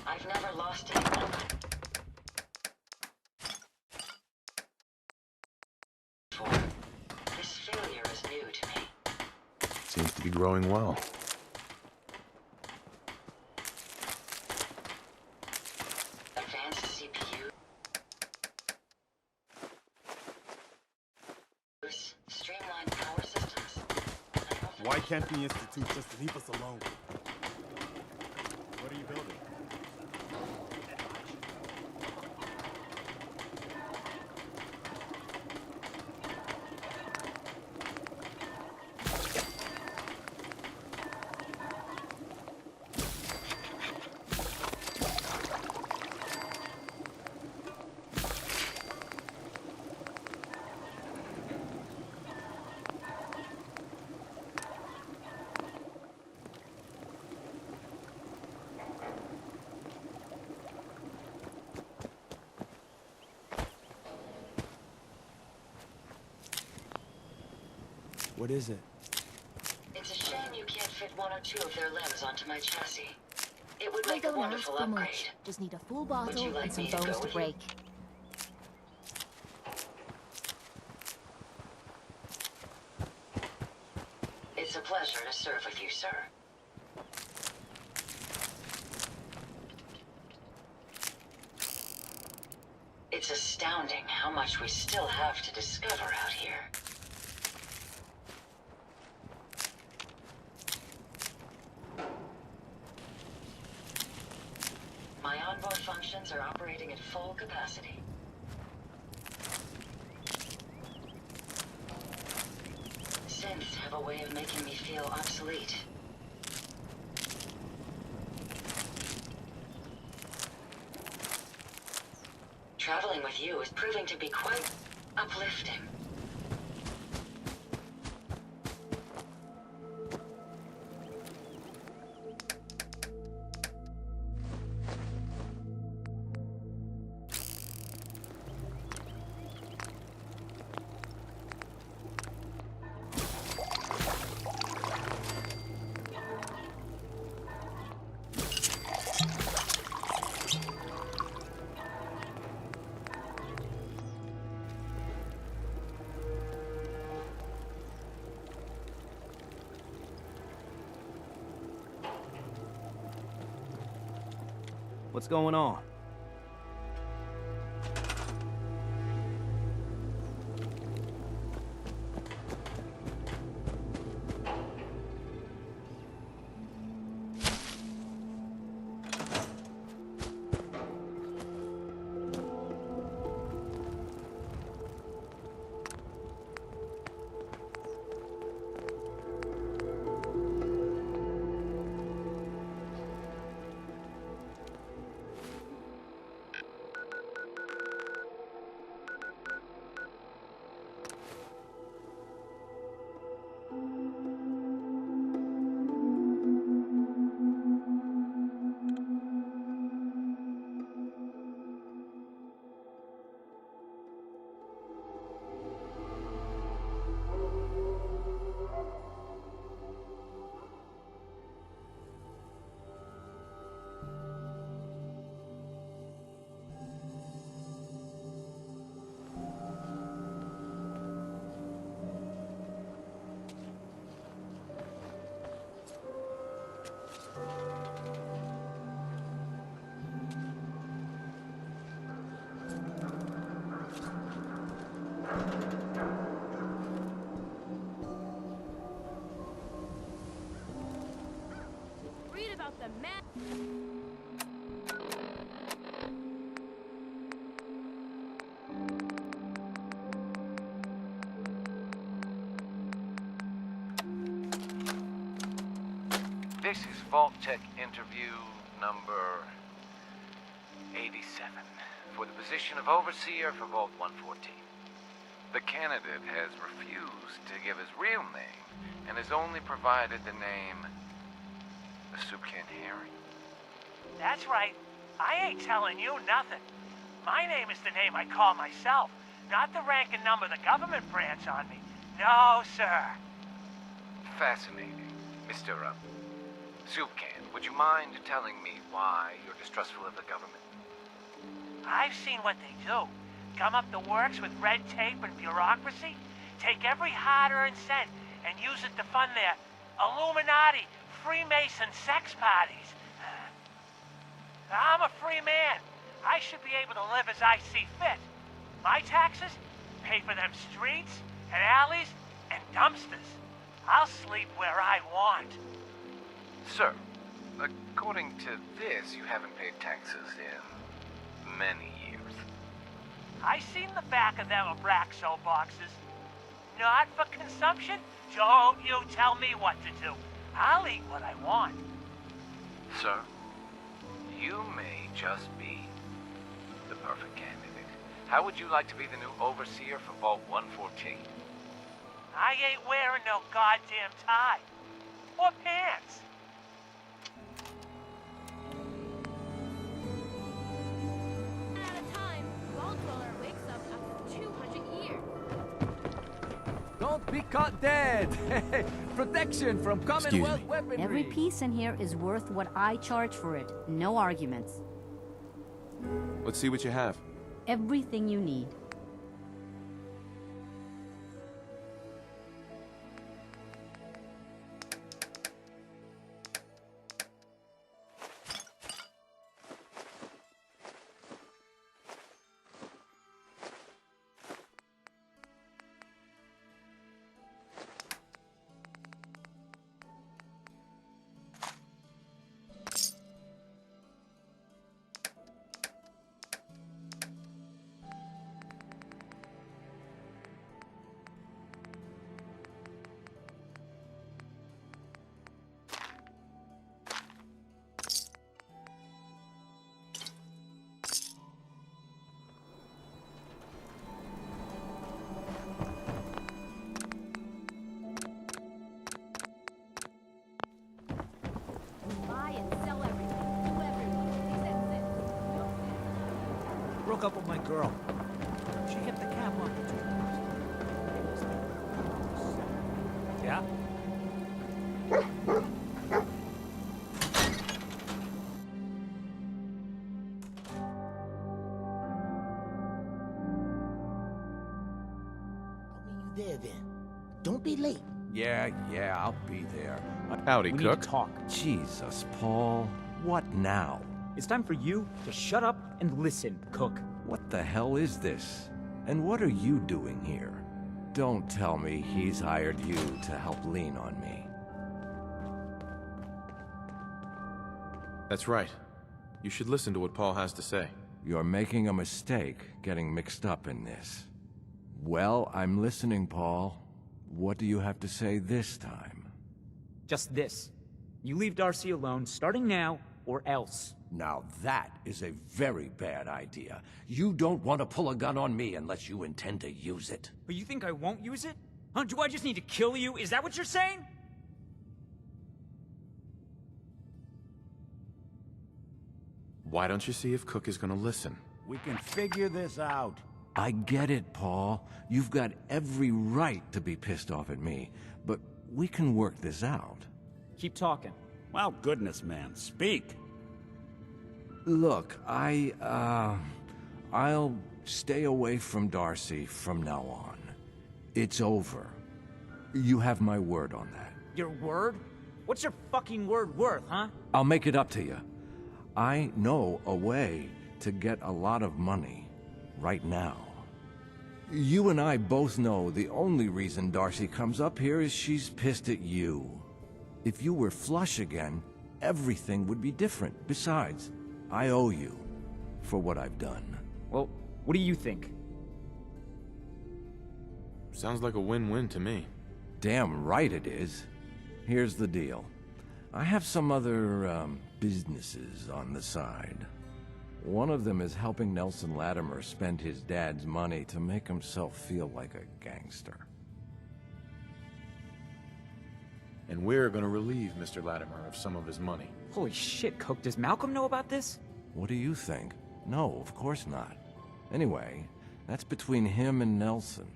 I've never lost anyone. This failure is new to me. Seems to be growing well. Advanced CPU Why can't the Institute just leave us alone? What are you building? What is it? It's a shame you can't fit one or two of their limbs onto my chassis. It would I make a don't wonderful ask for upgrade. much. Just need a full Would you bottle like and some me to bones go to with you? break. It's a pleasure to serve with you, sir. It's astounding how much we still have to discover out here. My onboard functions are operating at full capacity. Synths have a way of making me feel obsolete. Traveling with you is proving to be quite uplifting. What's going on? Read about the man. This is Vault-Tec interview number 87 for the position of Overseer for Vault 114. The candidate has refused to give his real name and has only provided the name the Soup Can Herring. That's right. I ain't telling you nothing. My name is the name I call myself, not the rank and number the government branch on me. No, sir. Fascinating. Mr. Soup Can, would you mind telling me why you're distrustful of the government? I've seen what they do. Gum up the works with red tape and bureaucracy, take every hard-earned cent and use it to fund their Illuminati, Freemason sex parties. I'm a free man. I should be able to live as I see fit. My taxes pay for them streets and alleys and dumpsters. I'll sleep where I want. Sir, according to this, you haven't paid taxes in many years. I seen the back of them Abraxo boxes. Not for consumption? Don't you tell me what to do. I'll eat what I want. Sir, you may just be the perfect candidate. How would you like to be the new overseer for Vault 114? I ain't wearing no goddamn tie. Or pants. At a time, Vault Dweller wakes up after 200 years. Don't be caught dead! Protection from Commonwealth weaponry! Every piece in here is worth what I charge for it. No arguments. Let's see what you have. Everything you need. Broke up with my girl. She kept the cap on for 2 years. Yeah? You there then. Don't be late. Yeah, I'll be there. Howdy, We need Cook. to talk. Jesus, Paul. What now? It's time for you to shut up and listen, Cook. What the hell is this? And what are you doing here? Don't tell me he's hired you to help lean on me. That's right. You should listen to what Paul has to say. You're making a mistake getting mixed up in this. Well, I'm listening, Paul. What do you have to say this time? Just this. You leave Darcy alone, starting now, or else. Now that is a very bad idea. You don't want to pull a gun on me unless you intend to use it. But you think I won't use it? Huh? Do I just need to kill you? Is that what you're saying? Why don't you see if Cook is gonna listen? We can figure this out. I get it, Paul. You've got every right to be pissed off at me, but we can work this out. Keep talking. Well, goodness, man, speak. Look, I'll stay away from Darcy from now on. It's over. You have my word on that. Your word? What's your fucking word worth, huh? I'll make it up to you. I know a way to get a lot of money right now. You and I both know the only reason Darcy comes up here is she's pissed at you. If you were flush again, everything would be different. Besides, I owe you for what I've done. Well, what do you think? Sounds like a win-win to me. Damn right it is. Here's the deal. I have some other, businesses on the side. One of them is helping Nelson Latimer spend his dad's money to make himself feel like a gangster. And we're gonna relieve Mr. Latimer of some of his money. Holy shit, Cook, does Malcolm know about this? What do you think? No, of course not. Anyway, that's between him and Nelson.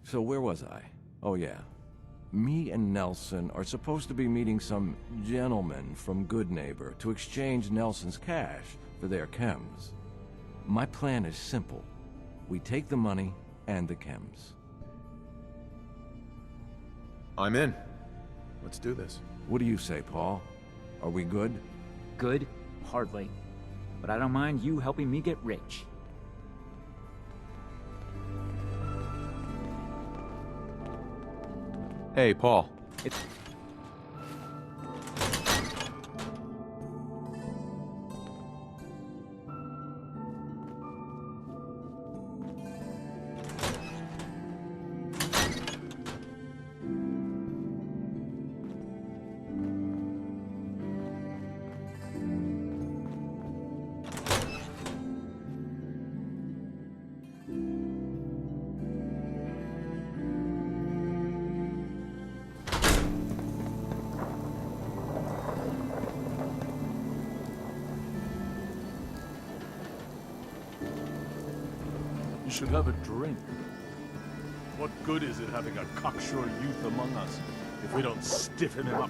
So where was I? Oh yeah. Me and Nelson are supposed to be meeting some gentleman from Goodneighbor to exchange Nelson's cash for their chems. My plan is simple. We take the money and the chems. I'm in. Let's do this. What do you say, Paul? Are we good? Good? Hardly. But I don't mind you helping me get rich. Hey, Paul. It's... You should have a drink. What good is it having a cocksure youth among us if we don't stiffen him up?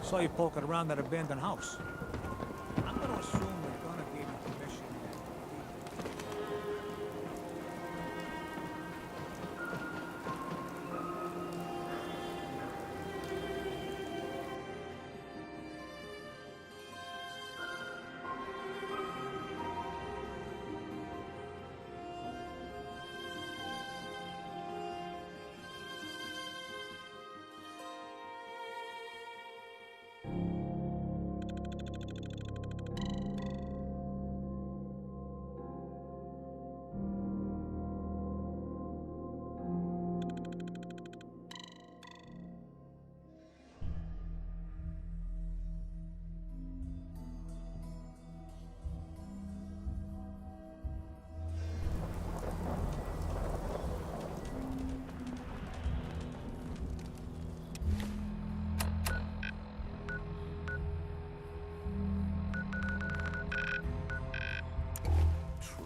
Saw you poking around that abandoned house. I'm gonna assume they're gonna give you permission.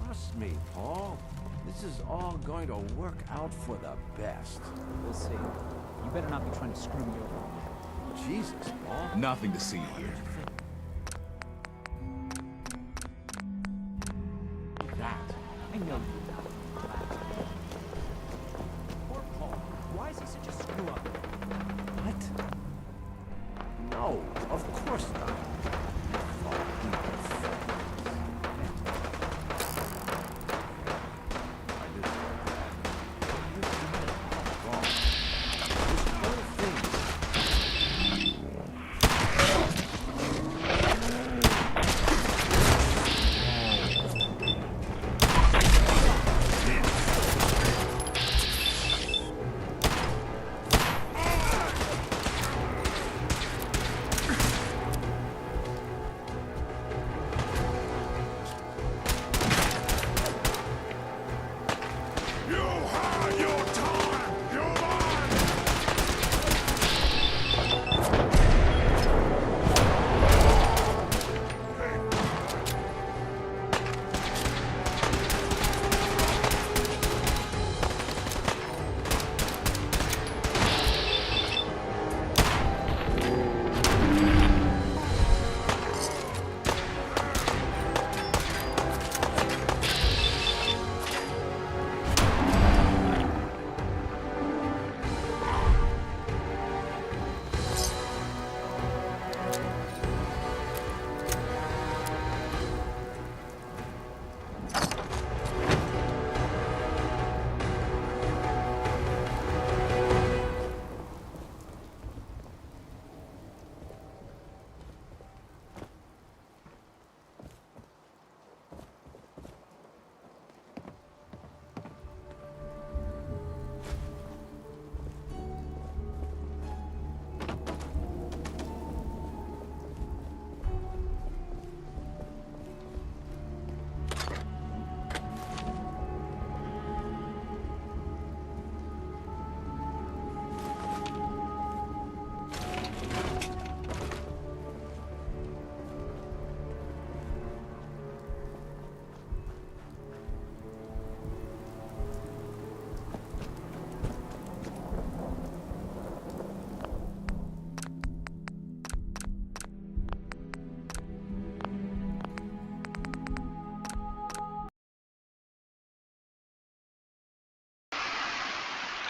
Trust me, Paul. This is all going to work out for the best. We'll see. You better not be trying to screw me over. Jesus, Paul. Nothing to see here. That. I know you. Poor Paul. Why is he such a screw-up? What? No, of course not.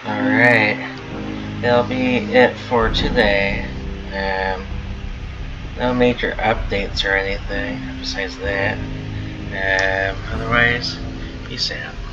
Alright, that'll be it for today. No major updates or anything besides that. Otherwise, peace out.